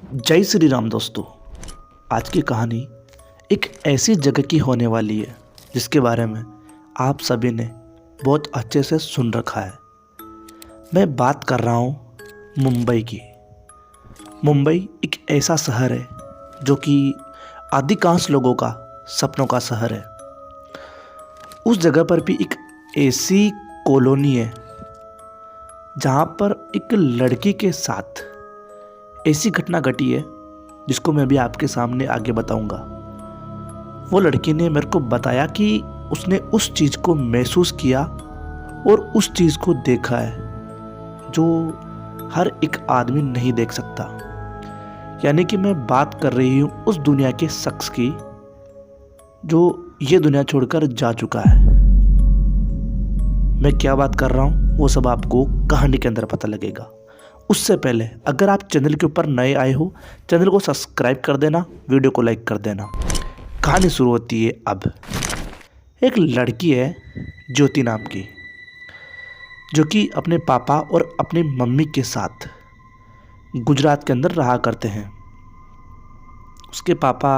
जय श्री राम दोस्तों। आज की कहानी एक ऐसी जगह की होने वाली है जिसके बारे में आप सभी ने बहुत अच्छे से सुन रखा है। मैं बात कर रहा हूँ मुंबई की। मुंबई एक ऐसा शहर है जो कि अधिकांश लोगों का सपनों का शहर है। उस जगह पर भी एक ऐसी कॉलोनी है जहाँ पर एक लड़की के साथ ऐसी घटना घटी है जिसको मैं भी आपके सामने आगे बताऊंगा। वो लड़की ने मेरे को बताया कि उसने उस चीज़ को महसूस किया और उस चीज़ को देखा है जो हर एक आदमी नहीं देख सकता। यानी कि मैं बात कर रही हूँ उस दुनिया के शख्स की जो ये दुनिया छोड़कर जा चुका है। मैं क्या बात कर रहा हूँ वो सब आपको कहानी के अंदर पता लगेगा। उससे पहले अगर आप चैनल के ऊपर नए आए हो, चैनल को सब्सक्राइब कर देना, वीडियो को लाइक कर देना। कहानी शुरू होती है अब। एक लड़की है ज्योति नाम की, जो कि अपने पापा और अपनी मम्मी के साथ गुजरात के अंदर रहा करते हैं। उसके पापा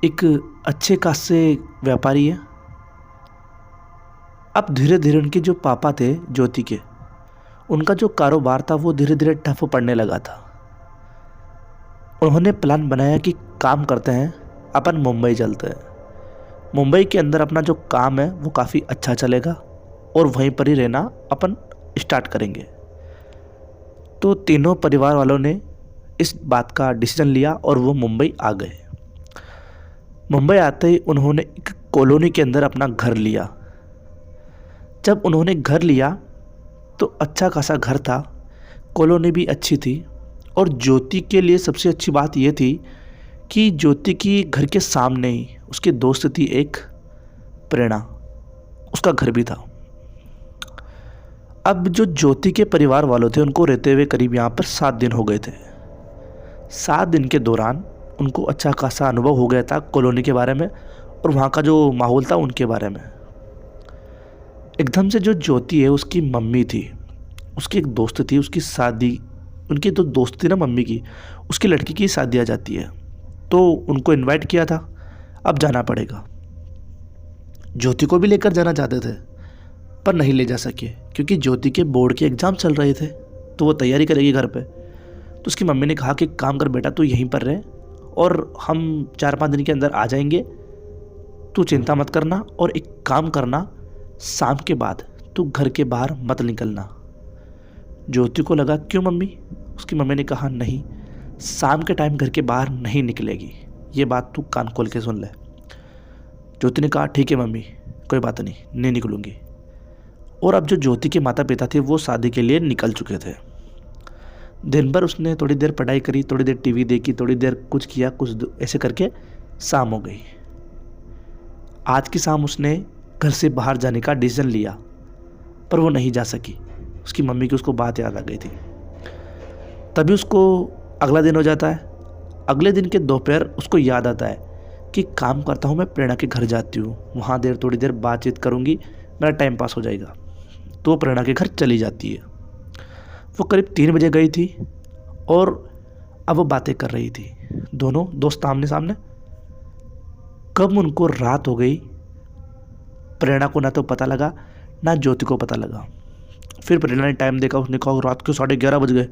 एक अच्छे खासे व्यापारी है। अब धीरे धीरे उनके जो पापा थे ज्योति के, उनका जो कारोबार था वो धीरे धीरे ठप पड़ने लगा था। उन्होंने प्लान बनाया कि काम करते हैं, अपन मुंबई चलते हैं। मुंबई के अंदर अपना जो काम है वो काफ़ी अच्छा चलेगा और वहीं पर ही रहना अपन स्टार्ट करेंगे। तो तीनों परिवार वालों ने इस बात का डिसीजन लिया और वो मुंबई आ गए। मुंबई आते ही उन्होंने एक कॉलोनी के अंदर अपना घर लिया। जब उन्होंने घर लिया तो अच्छा खासा घर था, कॉलोनी भी अच्छी थी। और ज्योति के लिए सबसे अच्छी बात यह थी कि ज्योति की घर के सामने ही उसकी दोस्त थी एक प्रेरणा, उसका घर भी था। अब जो ज्योति के परिवार वालों थे उनको रहते हुए करीब यहाँ पर 7 दिन हो गए थे। 7 दिन के दौरान उनको अच्छा खासा अनुभव हो गया था कॉलोनी के बारे में और वहाँ का जो माहौल था उनके बारे में। एकदम से जो ज्योति है उसकी मम्मी थी, उसकी एक दोस्त थी, उसकी शादी, उनकी तो दोस्त थी ना मम्मी की, उसकी लड़की की शादी आ जाती है। तो उनको इनवाइट किया था, अब जाना पड़ेगा। ज्योति को भी लेकर जाना चाहते थे पर नहीं ले जा सके क्योंकि ज्योति के बोर्ड के एग्ज़ाम चल रहे थे, तो वो तैयारी करेगी घर पे। तो उसकी मम्मी ने कहा कि काम कर बेटा, तू यहीं पर रह और हम 4-5 दिन के अंदर आ जाएंगे, तू चिंता मत करना। और एक काम करना, शाम के बाद तू घर के बाहर मत निकलना। ज्योति को लगा क्यों मम्मी? उसकी मम्मी ने कहा नहीं, शाम के टाइम घर के बाहर नहीं निकलेगी, ये बात तू कान खोल के सुन ले। ज्योति ने कहा ठीक है मम्मी, कोई बात नहीं निकलूँगी। और अब जो ज्योति के माता पिता थे वो शादी के लिए निकल चुके थे। दिन भर उसने थोड़ी देर पढ़ाई करी, थोड़ी देर टीवी देखी, थोड़ी देर कुछ किया, कुछ ऐसे करके शाम हो गई। आज की शाम उसने घर से बाहर जाने का डिसीजन लिया पर वो नहीं जा सकी। उसकी मम्मी की उसको बात याद आ गई थी। तभी उसको अगला दिन हो जाता है। अगले दिन के दोपहर उसको याद आता है कि काम करता हूँ, मैं प्रेरणा के घर जाती हूँ, वहाँ थोड़ी देर बातचीत करूँगी, मेरा टाइम पास हो जाएगा। तो प्रेरणा के घर चली जाती है। वो करीब 3 बजे गई थी और अब वो बातें कर रही थी, दोनों दोस्त आमने सामने। कब उनको रात हो गई, प्रेरणा को ना तो पता लगा ना ज्योति को पता लगा। फिर प्रेरणा ने टाइम देखा, उसने कहा रात के 11:30 बज गए।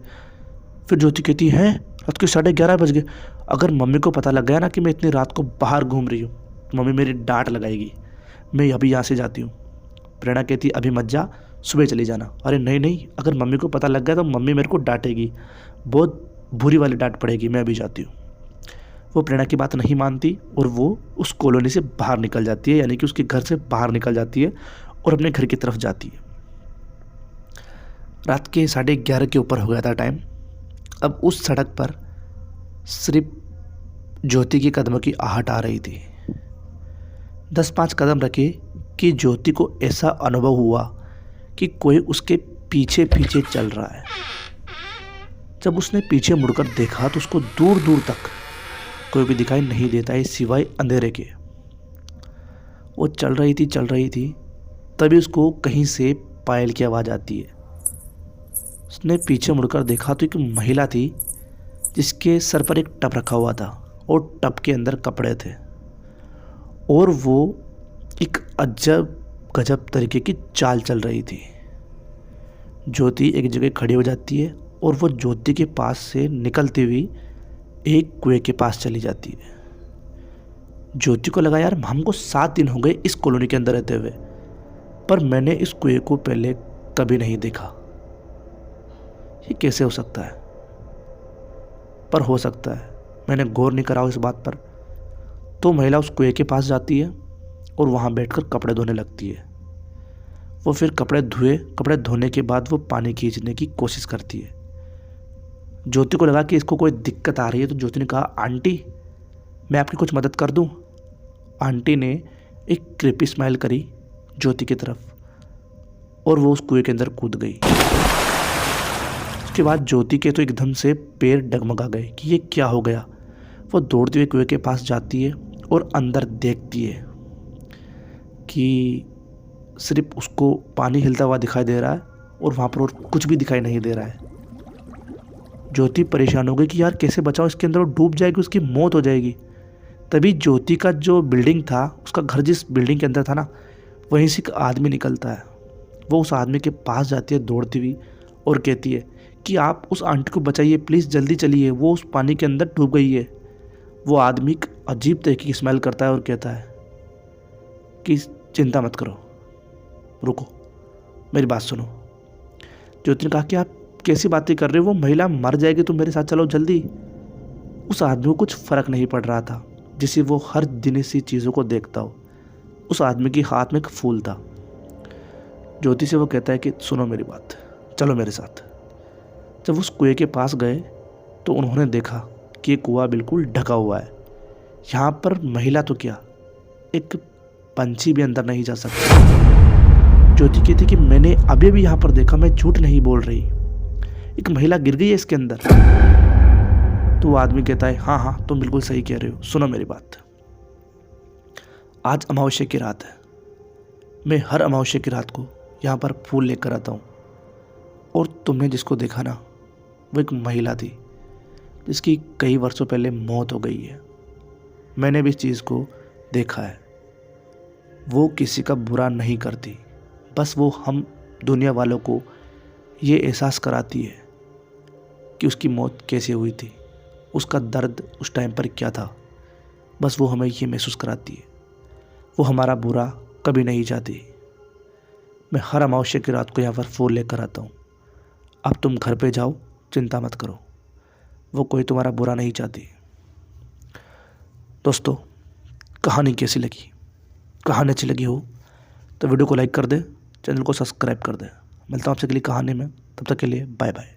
फिर ज्योति कहती है रात के 11:30 बज गए, अगर मम्मी को पता लग गया ना कि मैं इतनी रात को बाहर घूम रही हूँ, मम्मी मेरी डांट लगाएगी, मैं अभी यहाँ से जाती हूँ। प्रेरणा कहती अभी मत जा, सुबह चली जाना। अरे नहीं, अगर मम्मी को पता लग गया तो मम्मी मेरे को डांटेगी, बहुत बुरी वाली डांट पड़ेगी, मैं अभी जाती हूँ। वो प्रेरणा की बात नहीं मानती और वो उस कॉलोनी से बाहर निकल जाती है, यानी कि उसके घर से बाहर निकल जाती है और अपने घर की तरफ जाती है। रात के 11:30 के ऊपर हो गया था टाइम। अब उस सड़क पर सिर्फ ज्योति के कदमों की आहट आ रही थी। 10-5 कदम रखे कि ज्योति को ऐसा अनुभव हुआ कि कोई उसके पीछे पीछे चल रहा है। जब उसने पीछे मुड़कर देखा तो उसको दूर दूर तक कोई भी दिखाई नहीं देता है सिवाय अंधेरे के। वो चल रही थी, तभी उसको कहीं से पायल की आवाज़ आती है। उसने पीछे मुड़कर देखा तो एक महिला थी जिसके सर पर एक टब रखा हुआ था और टब के अंदर कपड़े थे, और वो एक अजब गजब तरीके की चाल चल रही थी। ज्योति एक जगह खड़ी हो जाती है और वो ज्योति के पास से निकलती हुई एक कुएं के पास चली जाती है। ज्योति को लगा, यार हमको 7 दिन हो गए इस कॉलोनी के अंदर रहते हुए, पर मैंने इस कुएं को पहले कभी नहीं देखा। ये कैसे हो सकता है? पर हो सकता है, मैंने गौर नहीं करा इस बात पर। तो महिला उस कुएं के पास जाती है और वहाँ बैठकर कपड़े धोने लगती है। वो फिर कपड़े धोने के बाद वो पानी खींचने की कोशिश करती है। ज्योति को लगा कि इसको कोई दिक्कत आ रही है, तो ज्योति ने कहा, आंटी मैं आपकी कुछ मदद कर दूं? आंटी ने एक क्रीपी स्माइल करी ज्योति की तरफ और वो उस कुएं के अंदर कूद गई। उसके बाद ज्योति के तो एकदम से पैर डगमगा गए कि ये क्या हो गया। वो दौड़ते हुए कुएं के पास जाती है और अंदर देखती है कि सिर्फ उसको पानी हिलता हुआ दिखाई दे रहा है और वहाँ पर और कुछ भी दिखाई नहीं दे रहा है। ज्योति परेशान हो गई कि यार कैसे बचाओ, इसके अंदर वो डूब जाएगी, उसकी मौत हो जाएगी। तभी ज्योति का जो बिल्डिंग था, उसका घर जिस बिल्डिंग के अंदर था ना, वहीं से एक आदमी निकलता है। वो उस आदमी के पास जाती है दौड़ती हुई और कहती है कि आप उस आंटी को बचाइए, प्लीज़ जल्दी चलिए, वो उस पानी के अंदर डूब गई है। वो आदमी एक अजीब तरीके की स्मेल करता है और कहता है कि चिंता मत करो, रुको, मेरी बात सुनो। ज्योति ने कहा कि आप कैसी बातें कर रहे हो, वो महिला मर जाएगी, तुम मेरे साथ चलो जल्दी। उस आदमी को कुछ फ़र्क नहीं पड़ रहा था, जिसे वो हर दिन इसी चीज़ों को देखता हो। उस आदमी के हाथ में एक फूल था। ज्योति से वो कहता है कि सुनो मेरी बात, चलो मेरे साथ। जब उस कुएं के पास गए तो उन्होंने देखा कि ये कुआं बिल्कुल ढका हुआ है। यहाँ पर महिला तो क्या, एक पंछी भी अंदर नहीं जा सकता। ज्योति कहती कि मैंने अभी भी यहाँ पर देखा, मैं झूठ नहीं बोल रही, एक महिला गिर गई है इसके अंदर। तो वो आदमी कहता है, हाँ हाँ तुम बिल्कुल सही कह रहे हो, सुनो मेरी बात। आज अमावस्या की रात है, मैं हर अमावस्या की रात को यहाँ पर फूल लेकर आता हूँ, और तुमने जिसको देखा ना, वो एक महिला थी जिसकी कई वर्षों पहले मौत हो गई है। मैंने भी इस चीज़ को देखा है। वो किसी का बुरा नहीं करती, बस वो हम दुनिया वालों को ये एहसास कराती है कि उसकी मौत कैसे हुई थी, उसका दर्द उस टाइम पर क्या था। बस वो हमें ये महसूस कराती है। वो हमारा बुरा कभी नहीं चाहती। मैं हर अमावस्या की रात को यहाँ पर फूल लेकर आता हूँ। अब तुम घर पे जाओ, चिंता मत करो, वो कोई तुम्हारा बुरा नहीं चाहती। दोस्तों, कहानी कैसी लगी? कहानी अच्छी लगी हो तो वीडियो को लाइक कर दे, चैनल को सब्सक्राइब कर दे। मिलता हूँ आपसे अगली कहानी में, तब तक के लिए बाय बाय।